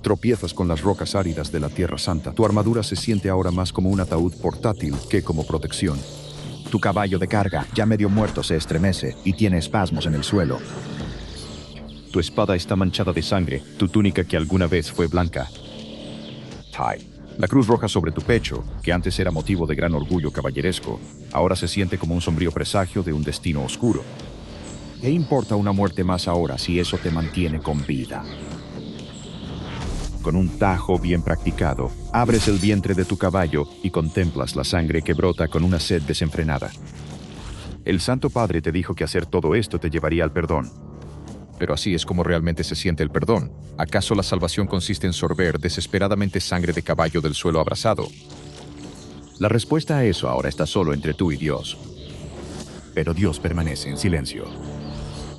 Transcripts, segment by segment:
Tropiezas con las rocas áridas de la Tierra Santa. Tu armadura se siente ahora más como un ataúd portátil que como protección. Tu caballo de carga, ya medio muerto, se estremece y tiene espasmos en el suelo. Tu espada está manchada de sangre, tu túnica que alguna vez fue blanca. Tai. La cruz roja sobre tu pecho, que antes era motivo de gran orgullo caballeresco, ahora se siente como un sombrío presagio de un destino oscuro. ¿Qué importa una muerte más ahora si eso te mantiene con vida? Con un tajo bien practicado, abres el vientre de tu caballo y contemplas la sangre que brota con una sed desenfrenada. El Santo Padre te dijo que hacer todo esto te llevaría al perdón. Pero así es como realmente se siente el perdón. ¿Acaso la salvación consiste en sorber desesperadamente sangre de caballo del suelo abrasado? La respuesta a eso ahora está solo entre tú y Dios. Pero Dios permanece en silencio.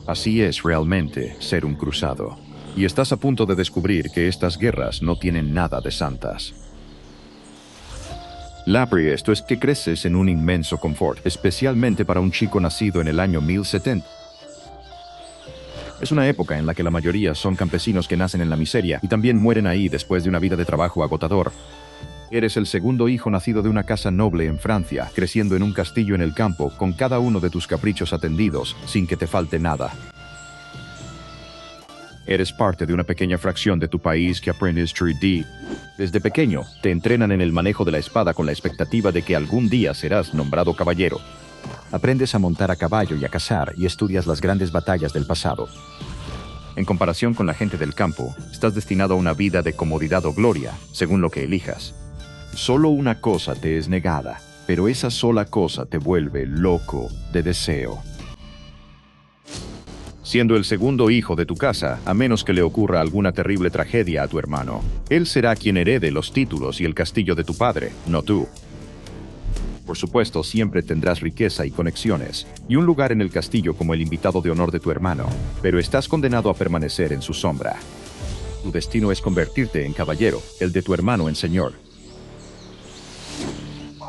Así es realmente ser un cruzado. Y estás a punto de descubrir que estas guerras no tienen nada de santas. Lapri, esto es que creces en un inmenso confort, especialmente para un chico nacido en el año 1070. Es una época en la que la mayoría son campesinos que nacen en la miseria y también mueren ahí después de una vida de trabajo agotador. Eres el segundo hijo nacido de una casa noble en Francia, creciendo en un castillo en el campo, con cada uno de tus caprichos atendidos, sin que te falte nada. Eres parte de una pequeña fracción de tu país que aprendes 3D. Desde pequeño, te entrenan en el manejo de la espada con la expectativa de que algún día serás nombrado caballero. Aprendes a montar a caballo y a cazar y estudias las grandes batallas del pasado. En comparación con la gente del campo, estás destinado a una vida de comodidad o gloria, según lo que elijas. Solo una cosa te es negada, pero esa sola cosa te vuelve loco de deseo. Siendo el segundo hijo de tu casa, a menos que le ocurra alguna terrible tragedia a tu hermano, él será quien herede los títulos y el castillo de tu padre, no tú. Por supuesto, siempre tendrás riqueza y conexiones, y un lugar en el castillo como el invitado de honor de tu hermano, pero estás condenado a permanecer en su sombra. Tu destino es convertirte en caballero, el de tu hermano en señor.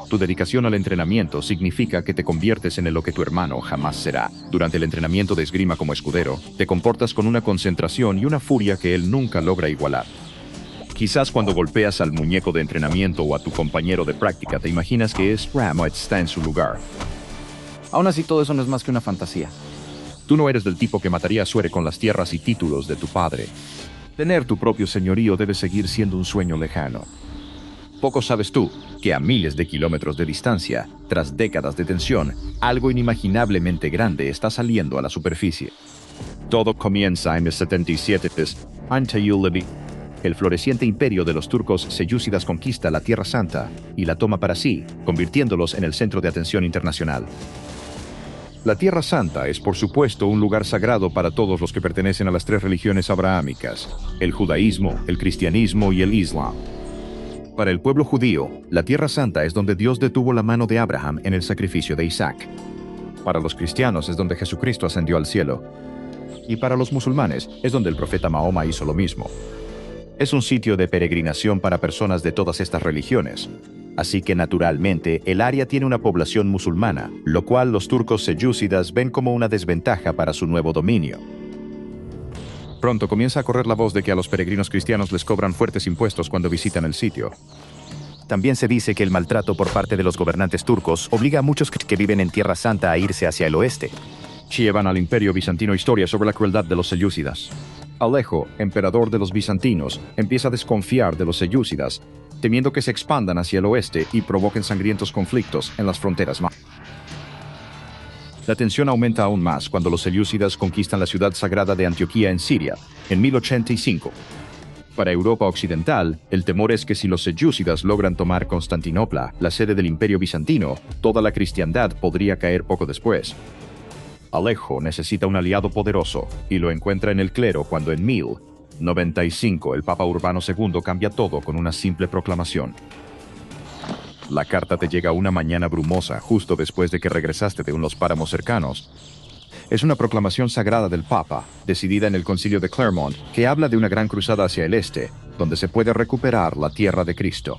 Tu dedicación al entrenamiento significa que te conviertes en lo que tu hermano jamás será. Durante el entrenamiento de esgrima como escudero, te comportas con una concentración y una furia que él nunca logra igualar. Quizás cuando golpeas al muñeco de entrenamiento o a tu compañero de práctica te imaginas que es Ram o está en su lugar. Aún así, todo eso no es más que una fantasía. Tú no eres del tipo que mataría a Suere con las tierras y títulos de tu padre. Tener tu propio señorío debe seguir siendo un sueño lejano. Poco sabes tú que a miles de kilómetros de distancia, tras décadas de tensión, algo inimaginablemente grande está saliendo a la superficie. Todo comienza en el 77 ante Yulebi. El floreciente imperio de los turcos selyúcidas conquista la Tierra Santa y la toma para sí, convirtiéndolos en el centro de atención internacional. La Tierra Santa es, por supuesto, un lugar sagrado para todos los que pertenecen a las tres religiones abrahámicas, el judaísmo, el cristianismo y el islam. Para el pueblo judío, la Tierra Santa es donde Dios detuvo la mano de Abraham en el sacrificio de Isaac. Para los cristianos es donde Jesucristo ascendió al cielo. Y para los musulmanes es donde el profeta Mahoma hizo lo mismo. Es un sitio de peregrinación para personas de todas estas religiones. Así que naturalmente el área tiene una población musulmana, lo cual los turcos selyúcidas ven como una desventaja para su nuevo dominio. Pronto comienza a correr la voz de que a los peregrinos cristianos les cobran fuertes impuestos cuando visitan el sitio. También se dice que el maltrato por parte de los gobernantes turcos obliga a muchos que viven en Tierra Santa a irse hacia el oeste. Llevan al Imperio Bizantino historia sobre la crueldad de los selyúcidas. Alejo, emperador de los bizantinos, empieza a desconfiar de los selyúcidas, temiendo que se expandan hacia el oeste y provoquen sangrientos conflictos en las fronteras más. La tensión aumenta aún más cuando los selyúcidas conquistan la ciudad sagrada de Antioquía en Siria, en 1085. Para Europa Occidental, el temor es que si los selyúcidas logran tomar Constantinopla, la sede del Imperio Bizantino, toda la cristiandad podría caer poco después. Alejo necesita un aliado poderoso, y lo encuentra en el clero cuando en 1095 el Papa Urbano II cambia todo con una simple proclamación. La carta te llega una mañana brumosa, justo después de que regresaste de unos páramos cercanos. Es una proclamación sagrada del Papa, decidida en el Concilio de Clermont, que habla de una gran cruzada hacia el este, donde se puede recuperar la tierra de Cristo.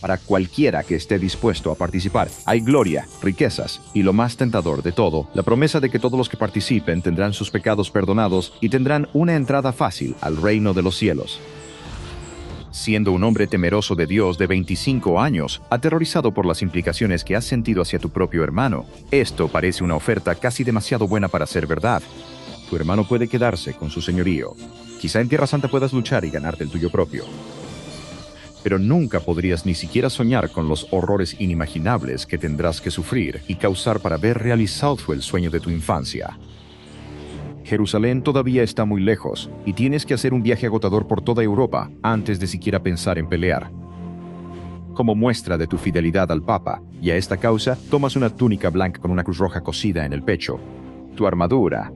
Para cualquiera que esté dispuesto a participar, hay gloria, riquezas y, lo más tentador de todo, la promesa de que todos los que participen tendrán sus pecados perdonados y tendrán una entrada fácil al reino de los cielos. siendo un hombre temeroso de Dios de 25 años, aterrorizado por las implicaciones que has sentido hacia tu propio hermano. Esto parece una oferta casi demasiado buena para ser verdad. Tu hermano puede quedarse con su señorío. Quizá en Tierra Santa puedas luchar y ganarte el tuyo propio. Pero nunca podrías ni siquiera soñar con los horrores inimaginables que tendrás que sufrir y causar para ver realizado el sueño de tu infancia. Jerusalén todavía está muy lejos y tienes que hacer un viaje agotador por toda Europa antes de siquiera pensar en pelear. Como muestra de tu fidelidad al Papa y a esta causa, tomas una túnica blanca con una cruz roja cosida en el pecho. Tu armadura,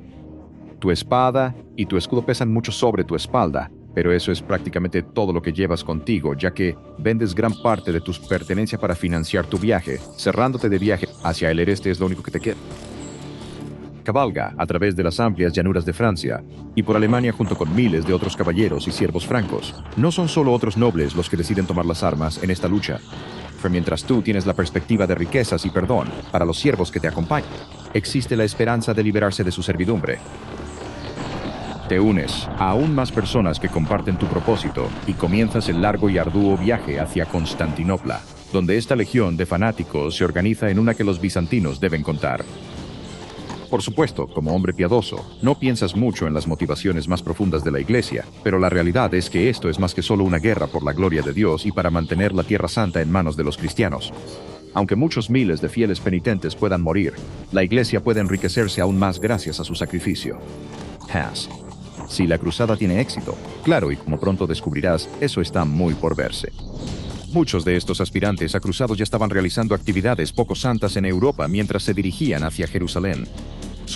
tu espada y tu escudo pesan mucho sobre tu espalda, pero eso es prácticamente todo lo que llevas contigo, ya que vendes gran parte de tus pertenencias para financiar tu viaje. Cerrándote de viaje hacia el este es lo único que te queda. Cabalga a través de las amplias llanuras de Francia y por Alemania junto con miles de otros caballeros y siervos francos. No son solo otros nobles los que deciden tomar las armas en esta lucha. Pero mientras tú tienes la perspectiva de riquezas y perdón para los siervos que te acompañan, existe la esperanza de liberarse de su servidumbre. Te unes a aún más personas que comparten tu propósito y comienzas el largo y arduo viaje hacia Constantinopla, donde esta legión de fanáticos se organiza en una que los bizantinos deben contar. Por supuesto, como hombre piadoso, no piensas mucho en las motivaciones más profundas de la Iglesia, pero la realidad es que esto es más que solo una guerra por la gloria de Dios y para mantener la Tierra Santa en manos de los cristianos. Aunque muchos miles de fieles penitentes puedan morir, la Iglesia puede enriquecerse aún más gracias a su sacrificio. Si la cruzada tiene éxito, claro, y como pronto descubrirás, eso está muy por verse. Muchos de estos aspirantes a cruzados ya estaban realizando actividades poco santas en Europa mientras se dirigían hacia Jerusalén.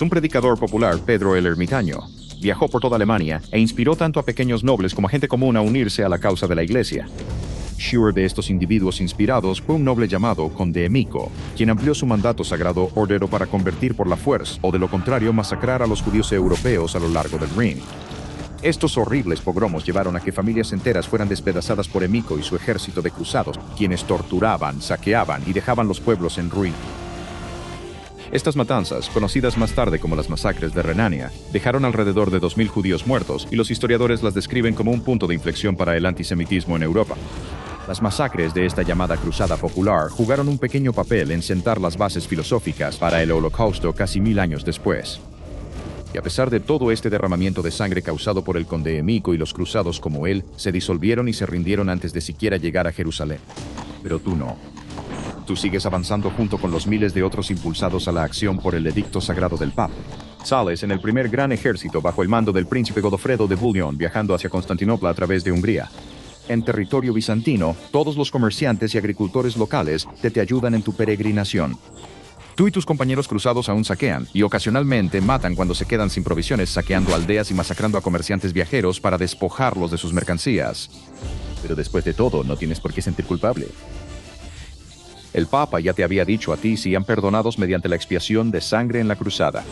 Un predicador popular, Pedro el Ermitaño, viajó por toda Alemania e inspiró tanto a pequeños nobles como a gente común a unirse a la causa de la Iglesia. Sure de estos individuos inspirados fue un noble llamado Conde Emico, quien amplió su mandato sagrado ordero para convertir por la fuerza, o de lo contrario masacrar a los judíos europeos a lo largo del Rin. Estos horribles pogromos llevaron a que familias enteras fueran despedazadas por Emico y su ejército de cruzados, quienes torturaban, saqueaban y dejaban los pueblos en ruina. Estas matanzas, conocidas más tarde como las masacres de Renania, dejaron alrededor de 2.000 judíos muertos y los historiadores las describen como un punto de inflexión para el antisemitismo en Europa. Las masacres de esta llamada Cruzada Popular jugaron un pequeño papel en sentar las bases filosóficas para el Holocausto casi 1000 años después. Y a pesar de todo este derramamiento de sangre causado por el conde Emico y los cruzados como él, se disolvieron y se rindieron antes de siquiera llegar a Jerusalén. Pero tú no. Tú sigues avanzando junto con los miles de otros impulsados a la acción por el edicto sagrado del Papa. Sales en el primer gran ejército bajo el mando del príncipe Godofredo de Bouillon, viajando hacia Constantinopla a través de Hungría. En territorio bizantino, todos los comerciantes y agricultores locales te ayudan en tu peregrinación. Tú y tus compañeros cruzados aún saquean, y ocasionalmente matan cuando se quedan sin provisiones, saqueando aldeas y masacrando a comerciantes viajeros para despojarlos de sus mercancías. Pero después de todo, no tienes por qué sentir culpable. El Papa ya te había dicho a ti si han perdonados mediante la expiación de sangre en la cruzada.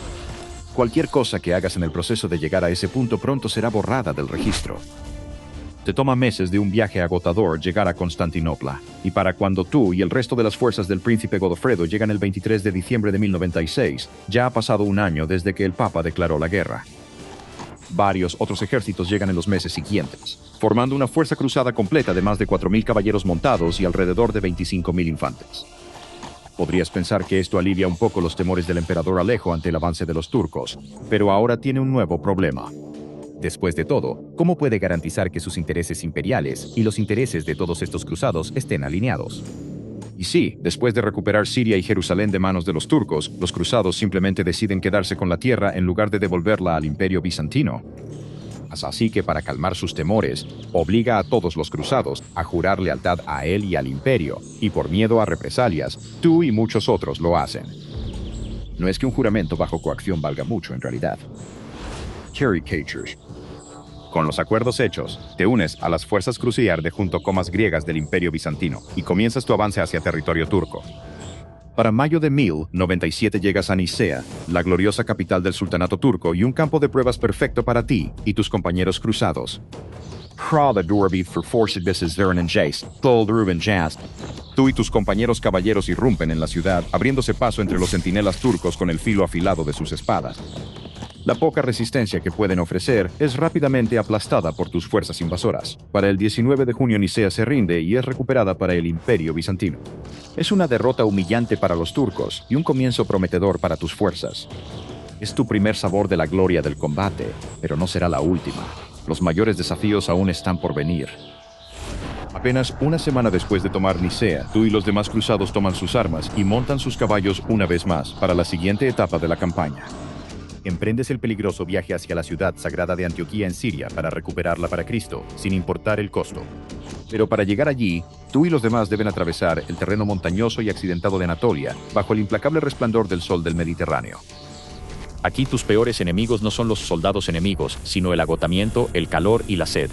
Cualquier cosa que hagas en el proceso de llegar a ese punto pronto será borrada del registro. Te toma meses de un viaje agotador llegar a Constantinopla, y para cuando tú y el resto de las fuerzas del príncipe Godofredo llegan el 23 de diciembre de 1096, ya ha pasado un año desde que el Papa declaró la guerra. Varios otros ejércitos llegan en los meses siguientes, formando una fuerza cruzada completa de más de 4.000 caballeros montados y alrededor de 25.000 infantes. Podrías pensar que esto alivia un poco los temores del emperador Alejo ante el avance de los turcos, pero ahora tiene un nuevo problema. Después de todo, ¿cómo puede garantizar que sus intereses imperiales y los intereses de todos estos cruzados estén alineados? Y sí, después de recuperar Siria y Jerusalén de manos de los turcos, los cruzados simplemente deciden quedarse con la tierra en lugar de devolverla al imperio bizantino. Así que para calmar sus temores, obliga a todos los cruzados a jurar lealtad a él y al imperio, y por miedo a represalias, tú y muchos otros lo hacen. No es que un juramento bajo coacción valga mucho en realidad. Caricatures. Con los acuerdos hechos, te unes a las fuerzas cruciarde junto con más griegas del Imperio Bizantino y comienzas tu avance hacia territorio turco. Para mayo de 1097 llegas a Nicea, la gloriosa capital del sultanato turco y un campo de pruebas perfecto para ti y tus compañeros cruzados. Tú y tus compañeros caballeros irrumpen en la ciudad, abriéndose paso entre los centinelas turcos con el filo afilado de sus espadas. La poca resistencia que pueden ofrecer es rápidamente aplastada por tus fuerzas invasoras. Para el 19 de junio Nicea se rinde y es recuperada para el Imperio Bizantino. Es una derrota humillante para los turcos y un comienzo prometedor para tus fuerzas. Es tu primer sabor de la gloria del combate, pero no será la última. Los mayores desafíos aún están por venir. Apenas una semana después de tomar Nicea, tú y los demás cruzados toman sus armas y montan sus caballos una vez más para la siguiente etapa de la campaña. Emprendes el peligroso viaje hacia la ciudad sagrada de Antioquía en Siria para recuperarla para Cristo, sin importar el costo. Pero para llegar allí, tú y los demás deben atravesar el terreno montañoso y accidentado de Anatolia, bajo el implacable resplandor del sol del Mediterráneo. Aquí tus peores enemigos no son los soldados enemigos, sino el agotamiento, el calor y la sed.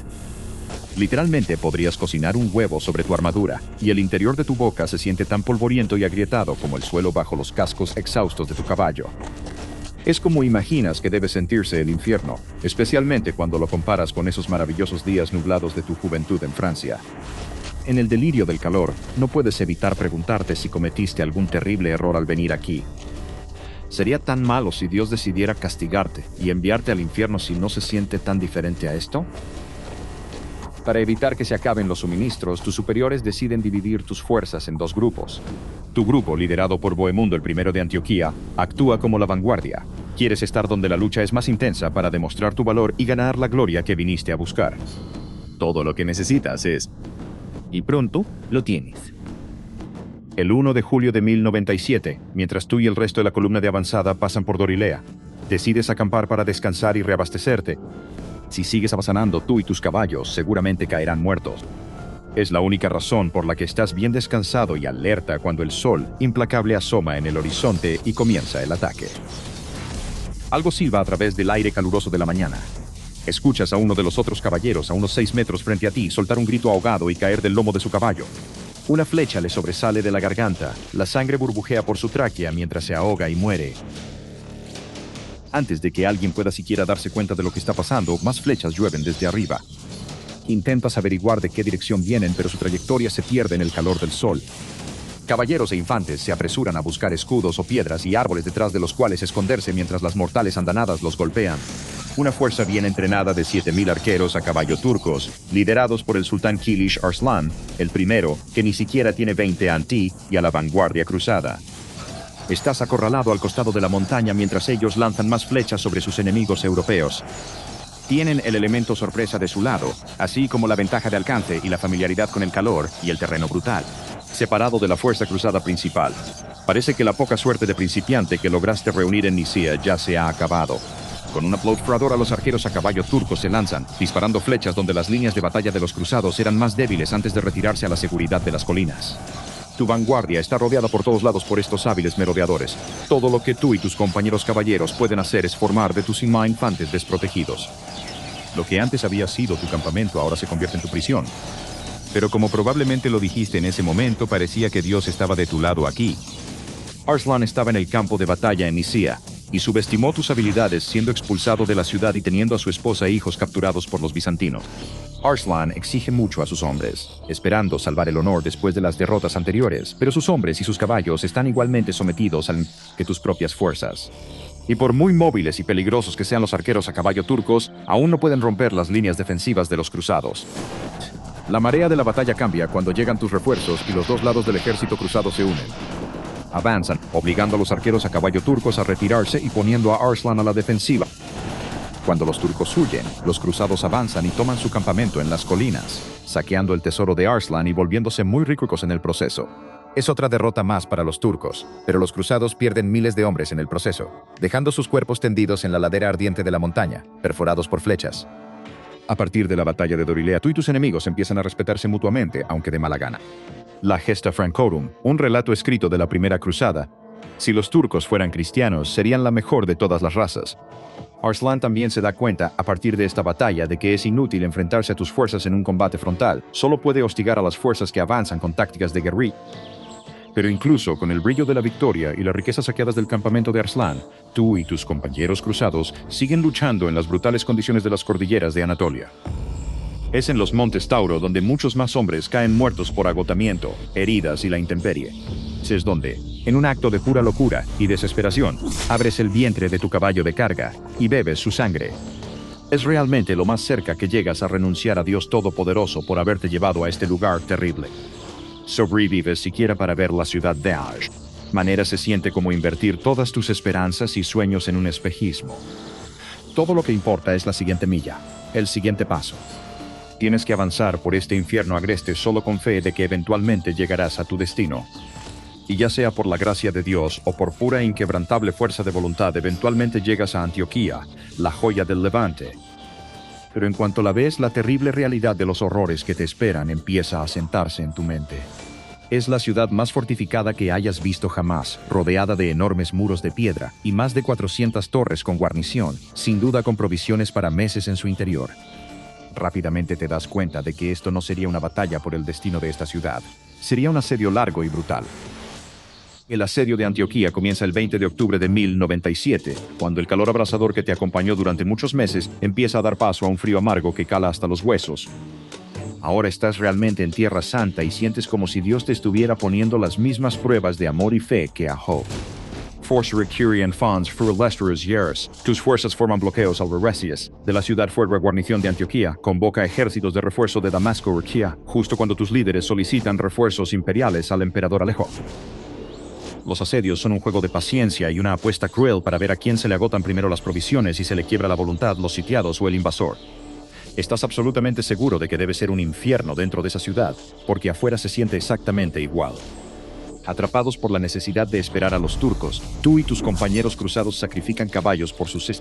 Literalmente podrías cocinar un huevo sobre tu armadura, y el interior de tu boca se siente tan polvoriento y agrietado como el suelo bajo los cascos exhaustos de tu caballo. Es como imaginas que debe sentirse el infierno, especialmente cuando lo comparas con esos maravillosos días nublados de tu juventud en Francia. En el delirio del calor, no puedes evitar preguntarte si cometiste algún terrible error al venir aquí. ¿Sería tan malo si Dios decidiera castigarte y enviarte al infierno si no se siente tan diferente a esto? Para evitar que se acaben los suministros, tus superiores deciden dividir tus fuerzas en dos grupos. Tu grupo, liderado por Bohemundo I de Antioquía, actúa como la vanguardia. Quieres estar donde la lucha es más intensa para demostrar tu valor y ganar la gloria que viniste a buscar. Todo lo que necesitas es... Y pronto lo tienes. El 1 de julio de 1097, mientras tú y el resto de la columna de avanzada pasan por Dorilea, decides acampar para descansar y reabastecerse. Si sigues avanzando, tú y tus caballos seguramente caerán muertos. Es la única razón por la que estás bien descansado y alerta cuando el sol implacable asoma en el horizonte y comienza el ataque. Algo silba a través del aire caluroso de la mañana. Escuchas a uno de los otros caballeros a unos 6 metros frente a ti soltar un grito ahogado y caer del lomo de su caballo. Una flecha le sobresale de la garganta, la sangre burbujea por su tráquea mientras se ahoga y muere. Antes de que alguien pueda siquiera darse cuenta de lo que está pasando, más flechas llueven desde arriba. Intentas averiguar de qué dirección vienen, pero su trayectoria se pierde en el calor del sol. Caballeros e infantes se apresuran a buscar escudos o piedras y árboles detrás de los cuales esconderse mientras las mortales andanadas los golpean. Una fuerza bien entrenada de 7.000 arqueros a caballo turcos, liderados por el sultán Kilish Arslan, el primero, que ni siquiera tiene 20 ante y a la vanguardia cruzada. Estás acorralado al costado de la montaña mientras ellos lanzan más flechas sobre sus enemigos europeos. Tienen el elemento sorpresa de su lado, así como la ventaja de alcance y la familiaridad con el calor y el terreno brutal. Separado de la fuerza cruzada principal, parece que la poca suerte de principiante que lograste reunir en Nicea ya se ha acabado. Con un aplaudidor, los arqueros a caballo turcos se lanzan, disparando flechas donde las líneas de batalla de los cruzados eran más débiles antes de retirarse a la seguridad de las colinas. Tu vanguardia está rodeada por todos lados por estos hábiles merodeadores. Todo lo que tú y tus compañeros caballeros pueden hacer es formar de tus infantes desprotegidos. Lo que antes había sido tu campamento ahora se convierte en tu prisión. Pero como probablemente lo dijiste en ese momento, parecía que Dios estaba de tu lado aquí. Arslan estaba en el campo de batalla en Nicea, y subestimó tus habilidades siendo expulsado de la ciudad y teniendo a su esposa e hijos capturados por los bizantinos. Arslan exige mucho a sus hombres, esperando salvar el honor después de las derrotas anteriores, pero sus hombres y sus caballos están igualmente sometidos que tus propias fuerzas. Y por muy móviles y peligrosos que sean los arqueros a caballo turcos, aún no pueden romper las líneas defensivas de los cruzados. La marea de la batalla cambia cuando llegan tus refuerzos y los dos lados del ejército cruzado se unen. Avanzan, obligando a los arqueros a caballo turcos a retirarse y poniendo a Arslan a la defensiva. Cuando los turcos huyen, los cruzados avanzan y toman su campamento en las colinas, saqueando el tesoro de Arslan y volviéndose muy ricos en el proceso. Es otra derrota más para los turcos, pero los cruzados pierden miles de hombres en el proceso, dejando sus cuerpos tendidos en la ladera ardiente de la montaña, perforados por flechas. A partir de la batalla de Dorilea, tú y tus enemigos empiezan a respetarse mutuamente, aunque de mala gana. La Gesta Francorum, un relato escrito de la primera cruzada. Si los turcos fueran cristianos, serían la mejor de todas las razas. Arslan también se da cuenta, a partir de esta batalla, de que es inútil enfrentarse a tus fuerzas en un combate frontal. Solo puede hostigar a las fuerzas que avanzan con tácticas de guerrilla. Pero incluso con el brillo de la victoria y las riquezas saqueadas del campamento de Arslan, tú y tus compañeros cruzados siguen luchando en las brutales condiciones de las cordilleras de Anatolia. Es en los montes Tauro donde muchos más hombres caen muertos por agotamiento, heridas y la intemperie. Es donde, en un acto de pura locura y desesperación, abres el vientre de tu caballo de carga y bebes su sangre. Es realmente lo más cerca que llegas a renunciar a Dios Todopoderoso por haberte llevado a este lugar terrible. Sobrevives siquiera para ver la ciudad de Aj. Manera se siente como invertir todas tus esperanzas y sueños en un espejismo. Todo lo que importa es la siguiente milla, el siguiente paso. Tienes que avanzar por este infierno agreste solo con fe de que eventualmente llegarás a tu destino. Y ya sea por la gracia de Dios o por pura e inquebrantable fuerza de voluntad, eventualmente llegas a Antioquía, la joya del Levante. Pero en cuanto la ves, la terrible realidad de los horrores que te esperan empieza a sentarse en tu mente. Es la ciudad más fortificada que hayas visto jamás, rodeada de enormes muros de piedra y más de 400 torres con guarnición, sin duda con provisiones para meses en su interior. Rápidamente te das cuenta de que esto no sería una batalla por el destino de esta ciudad. Sería un asedio largo y brutal. El asedio de Antioquía comienza el 20 de octubre de 1097, cuando el calor abrasador que te acompañó durante muchos meses empieza a dar paso a un frío amargo que cala hasta los huesos. Ahora estás realmente en Tierra Santa y sientes como si Dios te estuviera poniendo las mismas pruebas de amor y fe que a Job. Force Recurian Fons Furlesturus Yeres. Tus fuerzas forman bloqueos al Resies. De la ciudad fuerte guarnición de Antioquía, convoca ejércitos de refuerzo de Damasco Requia, justo cuando tus líderes solicitan refuerzos imperiales al emperador Alejo. Los asedios son un juego de paciencia y una apuesta cruel para ver a quién se le agotan primero las provisiones y se le quiebra la voluntad, los sitiados o el invasor. Estás absolutamente seguro de que debe ser un infierno dentro de esa ciudad, porque afuera se siente exactamente igual. Atrapados por la necesidad de esperar a los turcos, tú y tus compañeros cruzados sacrifican caballos por sus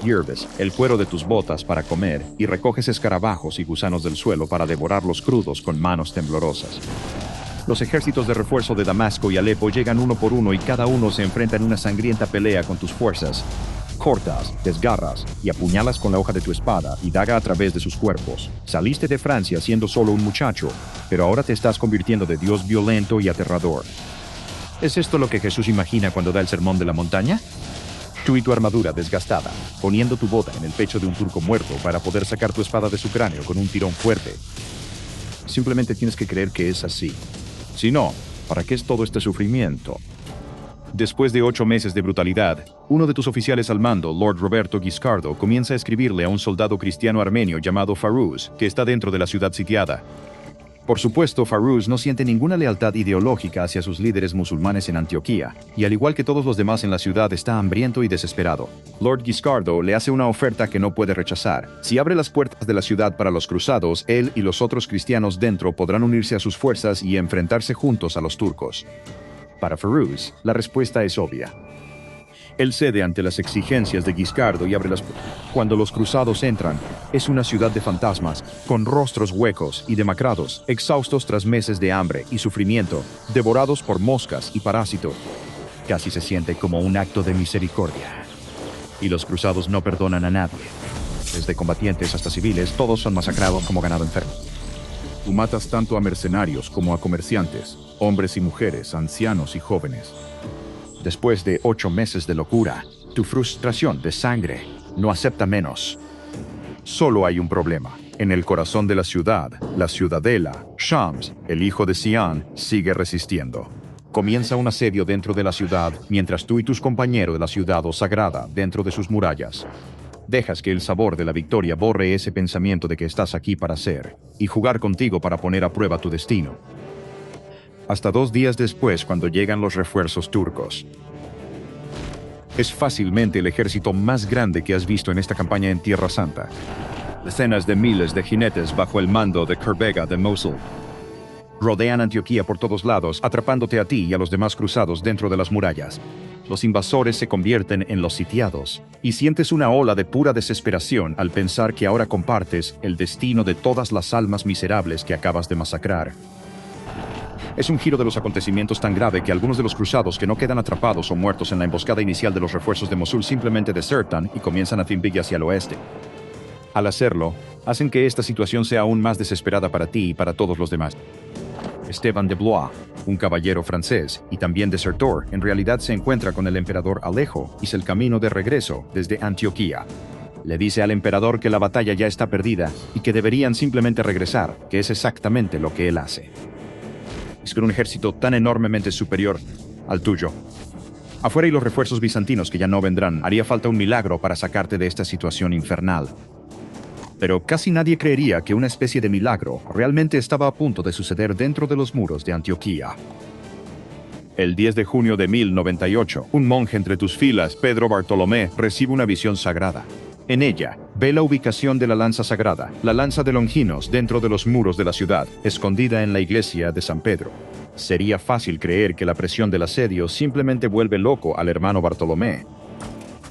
hierbas, el cuero de tus botas para comer, y recoges escarabajos y gusanos del suelo para devorarlos crudos con manos temblorosas. Los ejércitos de refuerzo de Damasco y Alepo llegan uno por uno y cada uno se enfrenta en una sangrienta pelea con tus fuerzas. Cortas, desgarras y apuñalas con la hoja de tu espada y daga a través de sus cuerpos. Saliste de Francia siendo solo un muchacho, pero ahora te estás convirtiendo de Dios violento y aterrador. ¿Es esto lo que Jesús imagina cuando da el sermón de la montaña? Tú y tu armadura desgastada, poniendo tu bota en el pecho de un turco muerto para poder sacar tu espada de su cráneo con un tirón fuerte. Simplemente tienes que creer que es así. Si no, ¿para qué es todo este sufrimiento? Después de 8 meses de brutalidad, uno de tus oficiales al mando, Lord Roberto Guiscardo, comienza a escribirle a un soldado cristiano armenio llamado Faruz, que está dentro de la ciudad sitiada. Por supuesto, Faruz no siente ninguna lealtad ideológica hacia sus líderes musulmanes en Antioquía, y al igual que todos los demás en la ciudad, está hambriento y desesperado. Lord Guiscardo le hace una oferta que no puede rechazar. Si abre las puertas de la ciudad para los cruzados, él y los otros cristianos dentro podrán unirse a sus fuerzas y enfrentarse juntos a los turcos. Para Faruz, la respuesta es obvia. Él cede ante las exigencias de Guiscardo y abre las puertas. Cuando los cruzados entran, es una ciudad de fantasmas, con rostros huecos y demacrados, exhaustos tras meses de hambre y sufrimiento, devorados por moscas y parásitos. Casi se siente como un acto de misericordia. Y los cruzados no perdonan a nadie. Desde combatientes hasta civiles, todos son masacrados como ganado enfermo. Tú matas tanto a mercenarios como a comerciantes, hombres y mujeres, ancianos y jóvenes. Después de 8 meses de locura, tu frustración de sangre no acepta menos. Solo hay un problema. En el corazón de la ciudad, la ciudadela, Shams, el hijo de Sián, sigue resistiendo. Comienza un asedio dentro de la ciudad, mientras tú y tus compañeros de la ciudad os agrada dentro de sus murallas. Dejas que el sabor de la victoria borre ese pensamiento de que estás aquí para ser, y jugar contigo para poner a prueba tu destino. Hasta 2 días después, cuando llegan los refuerzos turcos. Es fácilmente el ejército más grande que has visto en esta campaña en Tierra Santa. Decenas de miles de jinetes bajo el mando de Kerbega de Mosul. Rodean Antioquía por todos lados, atrapándote a ti y a los demás cruzados dentro de las murallas. Los invasores se convierten en los sitiados, y sientes una ola de pura desesperación al pensar que ahora compartes el destino de todas las almas miserables que acabas de masacrar. Es un giro de los acontecimientos tan grave que algunos de los cruzados que no quedan atrapados o muertos en la emboscada inicial de los refuerzos de Mosul simplemente desertan y comienzan a finbig hacia el oeste. Al hacerlo, hacen que esta situación sea aún más desesperada para ti y para todos los demás. Esteban de Blois, un caballero francés y también desertor, en realidad se encuentra con el emperador Alejo y es el camino de regreso desde Antioquía. Le dice al emperador que la batalla ya está perdida y que deberían simplemente regresar, que es exactamente lo que él hace. Es con un ejército tan enormemente superior al tuyo. Afuera hay los refuerzos bizantinos que ya no vendrán. Haría falta un milagro para sacarte de esta situación infernal. Pero casi nadie creería que una especie de milagro realmente estaba a punto de suceder dentro de los muros de Antioquía. El 10 de junio de 1098, un monje entre tus filas, Pedro Bartolomé, recibe una visión sagrada. En ella, ve la ubicación de la lanza sagrada, la lanza de Longinos, dentro de los muros de la ciudad, escondida en la iglesia de San Pedro. Sería fácil creer que la presión del asedio simplemente vuelve loco al hermano Bartolomé.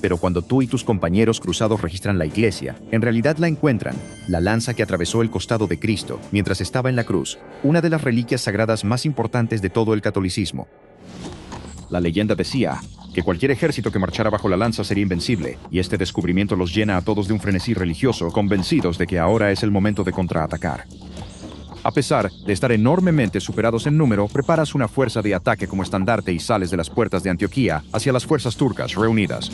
Pero cuando tú y tus compañeros cruzados registran la iglesia, en realidad la encuentran, la lanza que atravesó el costado de Cristo mientras estaba en la cruz, una de las reliquias sagradas más importantes de todo el catolicismo. La leyenda decía que cualquier ejército que marchara bajo la lanza sería invencible, y este descubrimiento los llena a todos de un frenesí religioso, convencidos de que ahora es el momento de contraatacar. A pesar de estar enormemente superados en número, preparas una fuerza de ataque como estandarte y sales de las puertas de Antioquía hacia las fuerzas turcas reunidas.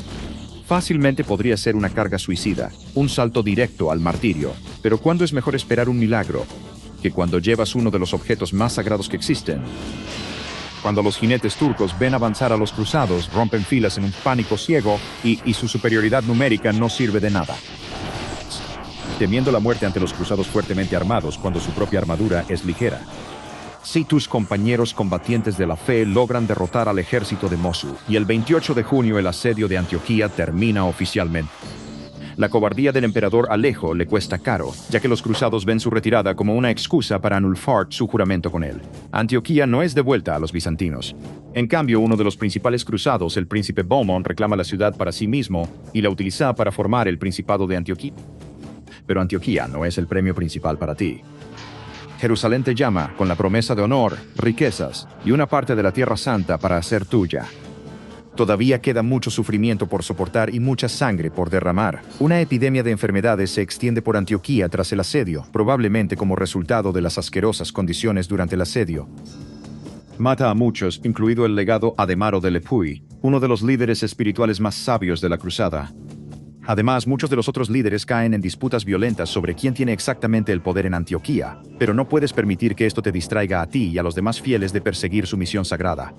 Fácilmente podría ser una carga suicida, un salto directo al martirio, pero ¿cuándo es mejor esperar un milagro que cuando llevas uno de los objetos más sagrados que existen? Cuando los jinetes turcos ven avanzar a los cruzados, rompen filas en un pánico ciego y su superioridad numérica no sirve de nada. Temiendo la muerte ante los cruzados fuertemente armados cuando su propia armadura es ligera. Si tus compañeros combatientes de la fe logran derrotar al ejército de Mosul, y el 28 de junio el asedio de Antioquía termina oficialmente. La cobardía del emperador Alejo le cuesta caro, ya que los cruzados ven su retirada como una excusa para anular su juramento con él. Antioquía no es devuelta a los bizantinos. En cambio, uno de los principales cruzados, el príncipe Beaumont, reclama la ciudad para sí mismo y la utiliza para formar el Principado de Antioquía. Pero Antioquía no es el premio principal para ti. Jerusalén te llama con la promesa de honor, riquezas y una parte de la Tierra Santa para hacer tuya. Todavía queda mucho sufrimiento por soportar y mucha sangre por derramar. Una epidemia de enfermedades se extiende por Antioquía tras el asedio, probablemente como resultado de las asquerosas condiciones durante el asedio. Mata a muchos, incluido el legado Ademaro de Lepuy, uno de los líderes espirituales más sabios de la cruzada. Además, muchos de los otros líderes caen en disputas violentas sobre quién tiene exactamente el poder en Antioquía, pero no puedes permitir que esto te distraiga a ti y a los demás fieles de perseguir su misión sagrada.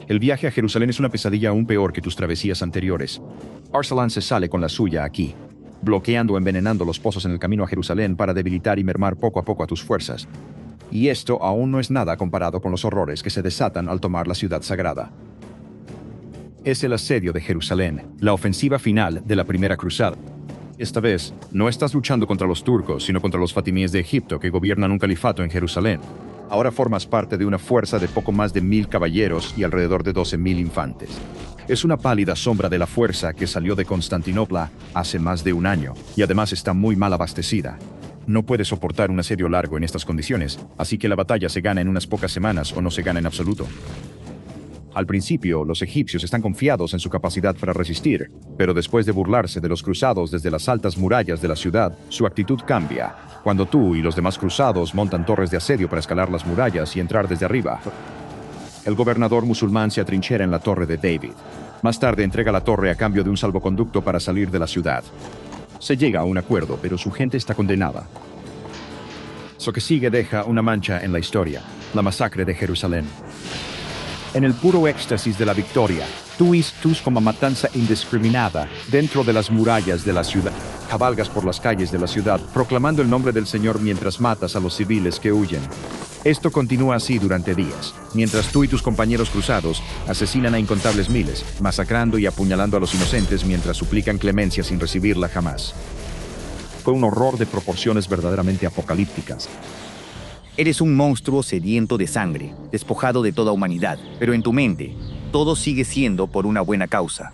El viaje a Jerusalén es una pesadilla aún peor que tus travesías anteriores. Arsalan se sale con la suya aquí, bloqueando o envenenando los pozos en el camino a Jerusalén para debilitar y mermar poco a poco a tus fuerzas. Y esto aún no es nada comparado con los horrores que se desatan al tomar la ciudad sagrada. Es el asedio de Jerusalén, la ofensiva final de la primera cruzada. Esta vez, no estás luchando contra los turcos, sino contra los fatimíes de Egipto que gobiernan un califato en Jerusalén. Ahora formas parte de una fuerza de poco más de 1000 caballeros y alrededor de 12.000 infantes. Es una pálida sombra de la fuerza que salió de Constantinopla hace más de un año, y además está muy mal abastecida. No puede soportar un asedio largo en estas condiciones, así que la batalla se gana en unas pocas semanas o no se gana en absoluto. Al principio, los egipcios están confiados en su capacidad para resistir, pero después de burlarse de los cruzados desde las altas murallas de la ciudad, su actitud cambia. Cuando tú y los demás cruzados montan torres de asedio para escalar las murallas y entrar desde arriba, el gobernador musulmán se atrinchera en la torre de David. Más tarde entrega la torre a cambio de un salvoconducto para salir de la ciudad. Se llega a un acuerdo, pero su gente está condenada. Lo que sigue deja una mancha en la historia, la masacre de Jerusalén. En el puro éxtasis de la victoria, tú y tus como matanza indiscriminada dentro de las murallas de la ciudad. Cabalgas por las calles de la ciudad, proclamando el nombre del Señor mientras matas a los civiles que huyen. Esto continúa así durante días, mientras tú y tus compañeros cruzados asesinan a incontables miles, masacrando y apuñalando a los inocentes mientras suplican clemencia sin recibirla jamás. Fue un horror de proporciones verdaderamente apocalípticas. Eres un monstruo sediento de sangre, despojado de toda humanidad, pero en tu mente, todo sigue siendo por una buena causa.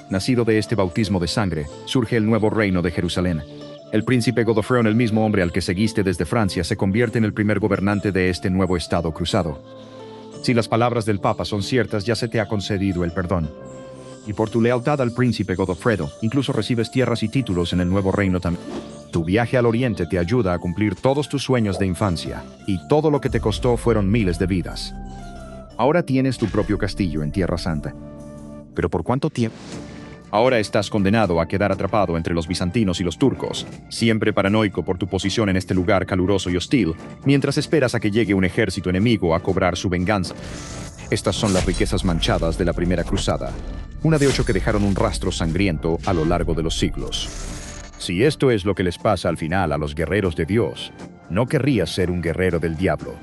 Nacido de este bautismo de sangre, surge el nuevo reino de Jerusalén. El príncipe Godofredo, el mismo hombre al que seguiste desde Francia, se convierte en el primer gobernante de este nuevo estado cruzado. Si las palabras del Papa son ciertas, ya se te ha concedido el perdón. Y por tu lealtad al príncipe Godofredo, incluso recibes tierras y títulos en el nuevo reino también. Tu viaje al oriente te ayuda a cumplir todos tus sueños de infancia, y todo lo que te costó fueron miles de vidas. Ahora tienes tu propio castillo en Tierra Santa. ¿Pero por cuánto tiempo? Ahora estás condenado a quedar atrapado entre los bizantinos y los turcos, siempre paranoico por tu posición en este lugar caluroso y hostil, mientras esperas a que llegue un ejército enemigo a cobrar su venganza. Estas son las riquezas manchadas de la primera cruzada, una de 8 que dejaron un rastro sangriento a lo largo de los siglos. Si esto es lo que les pasa al final a los guerreros de Dios, no querrías ser un guerrero del diablo.